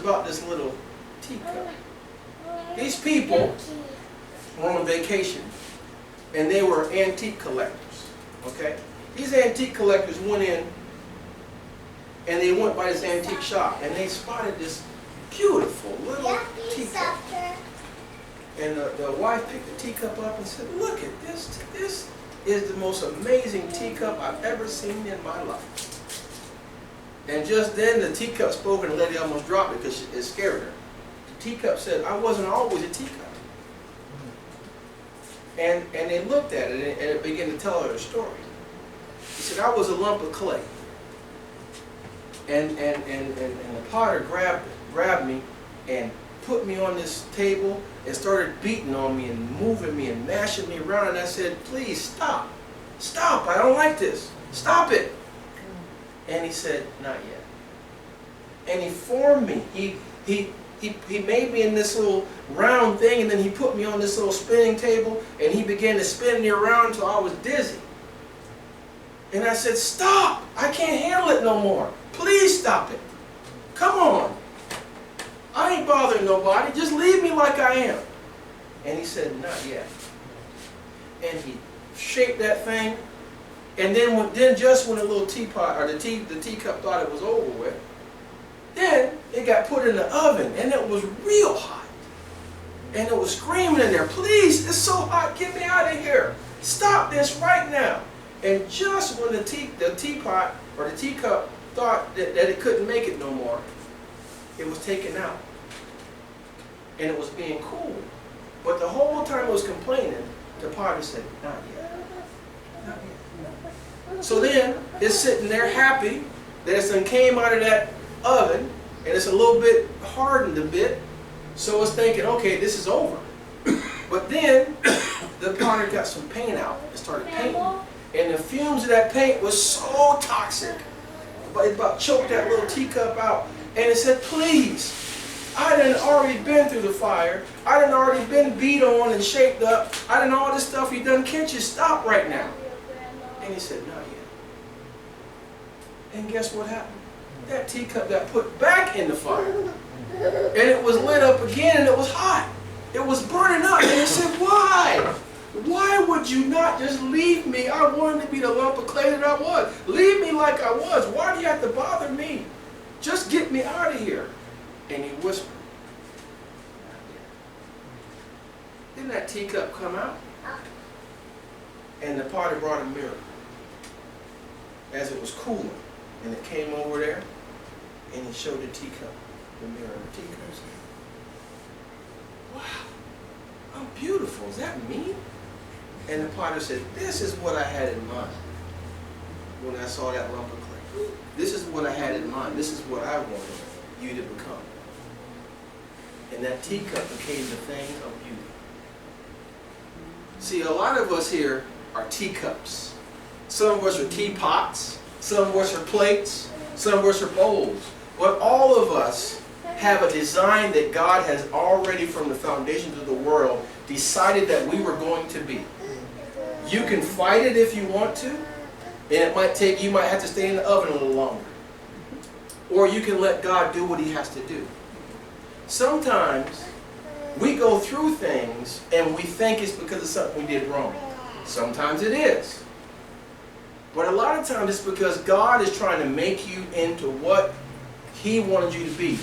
about this little teacup. These people were on vacation, and they were antique collectors. Okay? These antique collectors went in, and they went by this antique shop, and they spotted this beautiful little teacup. And the wife picked the teacup up and said, "Look at this. This is the most amazing teacup I've ever seen in my life." And just then the teacup spoke, and the lady almost dropped it because it scared her. The teacup said, "I wasn't always a teacup." And they looked at it, and it began to tell her a story. He said, "I was a lump of clay. And the potter grabbed me and put me on this table and started beating on me and moving me and mashing me around. And I said, 'Please stop. Stop. I don't like this. Stop it.' And he said, 'Not yet.' And he formed me. He made me in this little round thing, and then he put me on this little spinning table, and he began to spin me around until I was dizzy. And I said, 'Stop! I can't handle it no more. Please stop it. Come on. I ain't bothering nobody. Just leave me like I am.' And he said, 'Not yet.' And he shaped that thing. And then just when the little teapot or the teacup thought it was over with, then it got put in the oven, and it was real hot. And it was screaming in there, 'Please, it's so hot. Get me out of here. Stop this right now.' And just when the teapot or the teacup thought that it couldn't make it no more, it was taken out. And it was being cooled. But the whole time it was complaining, the potter said, 'Not yet. Not yet.' So then it's sitting there happy that it's done came out of that oven, and it's a little bit hardened a bit. So it's thinking, okay, this is over. But then the potter got some paint out and started painting. And the fumes of that paint was so toxic. But it about choked that little teacup out. And it said, 'Please, I done already been through the fire. I done already been beat on and shaped up. I done all this stuff you done. Can't you stop right now?' And he said, 'Not yet.' And guess what happened? That teacup got put back in the fire. And it was lit up again, and it was hot. It was burning up. And he said, 'Why? Why would you not just leave me? I wanted to be the lump of clay that I was. Leave me like I was. Why do you have to bother me? Just get me out of here.' And he whispered. Then that teacup come out, and the potter brought a mirror as it was cooling. And it came over there, and he showed the teacup, the mirror of the teacup. Wow, I'm beautiful. Is that me? And the potter said, 'This is what I had in mind when I saw that lump of clay. This is what I had in mind. This is what I wanted you to become.' And that teacup became the thing of beauty. See, a lot of us here are teacups. Some of us are teapots. Some of us are plates. Some of us are bowls. But all of us have a design that God has already, from the foundations of the world, decided that we were going to be. You can fight it if you want to, and you might have to stay in the oven a little longer. Or you can let God do what He has to do. Sometimes we go through things and we think it's because of something we did wrong. Sometimes it is. But a lot of times it's because God is trying to make you into what He wanted you to be.